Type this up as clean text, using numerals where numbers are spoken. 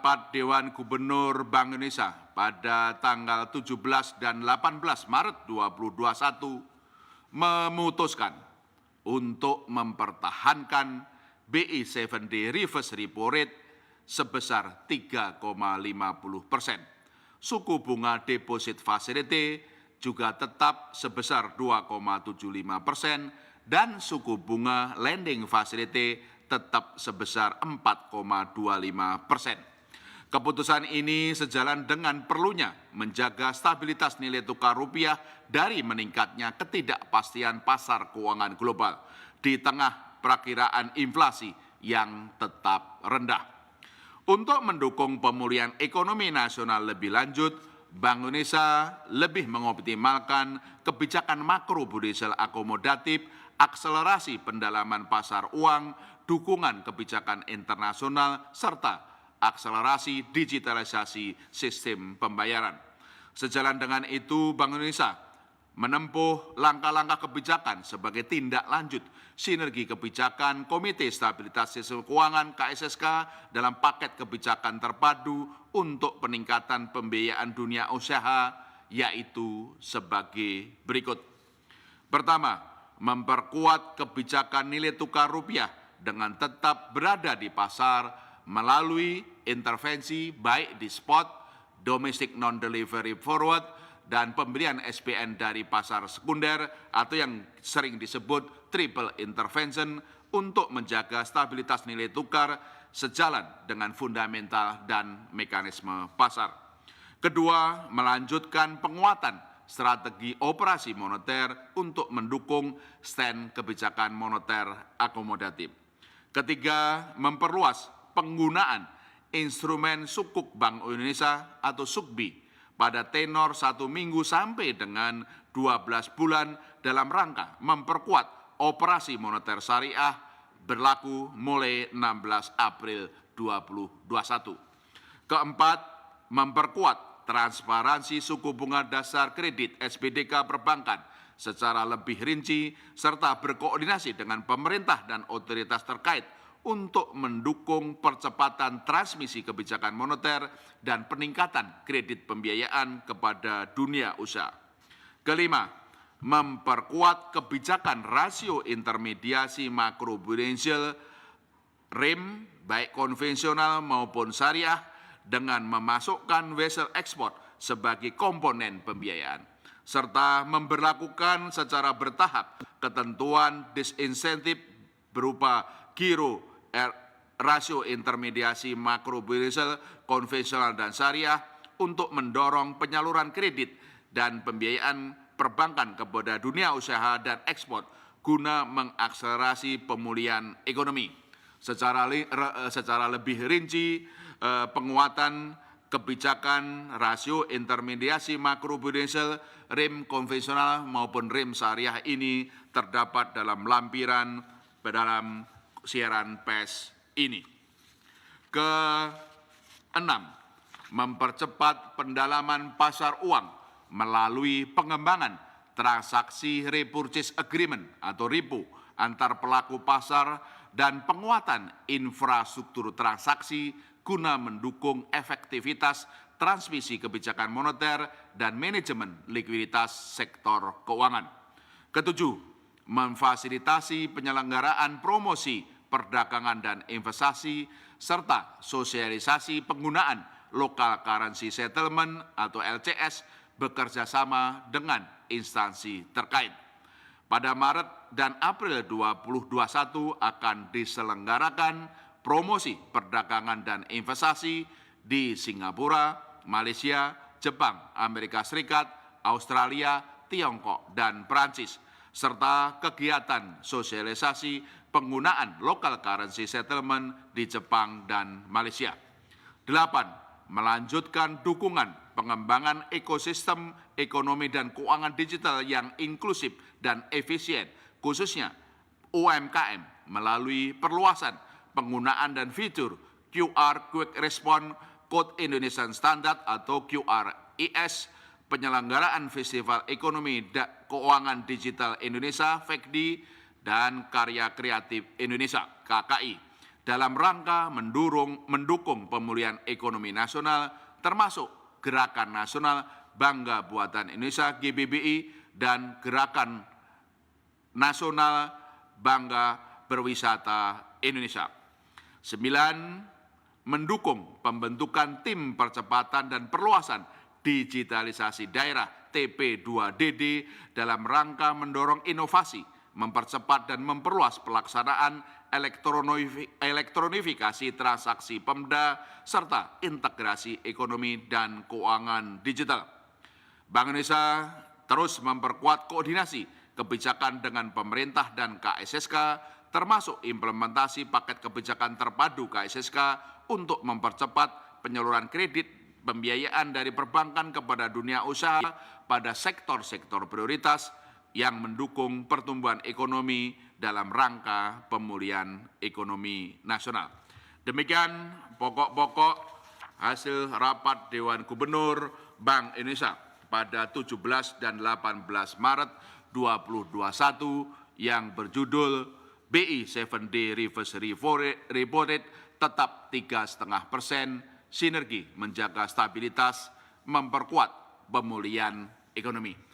Rapat Dewan Gubernur Bank Indonesia pada tanggal 17 dan 18 Maret 2021 memutuskan untuk mempertahankan BI 7-day reverse repo rate sebesar 3,50%. Suku bunga deposit facility juga tetap sebesar 2,75% dan suku bunga lending facility tetap sebesar 4,25%. Keputusan ini sejalan dengan perlunya menjaga stabilitas nilai tukar rupiah dari meningkatnya ketidakpastian pasar keuangan global di tengah perakiraan inflasi yang tetap rendah. Untuk mendukung pemulihan ekonomi nasional lebih lanjut, Bank Indonesia lebih mengoptimalkan kebijakan makrobudensial akomodatif, akselerasi pendalaman pasar uang, dukungan kebijakan internasional, serta akselerasi digitalisasi sistem pembayaran. Sejalan dengan itu, Bank Indonesia menempuh langkah-langkah kebijakan sebagai tindak lanjut sinergi kebijakan Komite Stabilitas Sistem Keuangan KSSK dalam paket kebijakan terpadu untuk peningkatan pembiayaan dunia usaha, yaitu sebagai berikut. Pertama, memperkuat kebijakan nilai tukar rupiah dengan tetap berada di pasar melalui intervensi baik di spot, domestic non-delivery forward, dan pembelian SPN dari pasar sekunder atau yang sering disebut triple intervention untuk menjaga stabilitas nilai tukar sejalan dengan fundamental dan mekanisme pasar. Kedua, melanjutkan penguatan strategi operasi moneter untuk mendukung stand kebijakan moneter akomodatif. Ketiga, memperluas penggunaan instrumen sukuk Bank Indonesia atau SUKBI pada tenor 1 minggu sampai dengan 12 bulan dalam rangka memperkuat operasi moneter syariah berlaku mulai 16 April 2021. Keempat, memperkuat transparansi suku bunga dasar kredit SBDK perbankan secara lebih rinci serta berkoordinasi dengan pemerintah dan otoritas terkait untuk mendukung percepatan transmisi kebijakan moneter dan peningkatan kredit pembiayaan kepada dunia usaha. Kelima, memperkuat kebijakan rasio intermediasi makrobudensial RIM baik konvensional maupun syariah dengan memasukkan vessel export sebagai komponen pembiayaan serta memberlakukan secara bertahap ketentuan disinsentif berupa giro rasio intermediasi makrobudensial konvensional dan syariah untuk mendorong penyaluran kredit dan pembiayaan perbankan kepada dunia usaha dan ekspor guna mengakselerasi pemulihan ekonomi. Secara lebih rinci, penguatan kebijakan rasio intermediasi makrobudensial RIM konvensional maupun RIM syariah ini terdapat dalam lampiran dalam siaran pers ini. Keenam, mempercepat pendalaman pasar uang melalui pengembangan transaksi repurchase agreement atau repo antar pelaku pasar dan penguatan infrastruktur transaksi guna mendukung efektivitas transmisi kebijakan moneter dan manajemen likuiditas sektor keuangan. Ketujuh, memfasilitasi penyelenggaraan promosi perdagangan dan investasi serta sosialisasi penggunaan local currency settlement atau LCS bekerjasama dengan instansi terkait. Pada Maret dan April 2021 akan diselenggarakan promosi perdagangan dan investasi di Singapura, Malaysia, Jepang, Amerika Serikat, Australia, Tiongkok, dan Perancis, serta kegiatan sosialisasi penggunaan local currency settlement di Jepang dan Malaysia. 8. Melanjutkan dukungan pengembangan ekosistem ekonomi dan keuangan digital yang inklusif dan efisien, khususnya UMKM, melalui perluasan penggunaan dan fitur QR Quick Response Code Indonesian Standard atau QRIS, penyelenggaraan Festival Ekonomi Keuangan Digital Indonesia (FEKDI) dan Karya Kreatif Indonesia (KKI), dalam rangka mendukung pemulihan ekonomi nasional, termasuk Gerakan Nasional Bangga Buatan Indonesia (GBBI) dan Gerakan Nasional Bangga Berwisata Indonesia. 9. Mendukung pembentukan tim percepatan dan perluasan digitalisasi daerah TP2DD dalam rangka mendorong inovasi, mempercepat dan memperluas pelaksanaan elektronifikasi transaksi Pemda, serta integrasi ekonomi dan keuangan digital. Bank Indonesia terus memperkuat koordinasi kebijakan dengan pemerintah dan KSSK, termasuk implementasi paket kebijakan terpadu KSSK untuk mempercepat penyaluran kredit pembiayaan dari perbankan kepada dunia usaha pada sektor-sektor prioritas yang mendukung pertumbuhan ekonomi dalam rangka pemulihan ekonomi nasional. Demikian pokok-pokok hasil rapat Dewan Gubernur Bank Indonesia pada 17 dan 18 Maret 2021 yang berjudul BI 7-day reverse repo rate tetap 3,5%, sinergi menjaga stabilitas, memperkuat pemulihan ekonomi.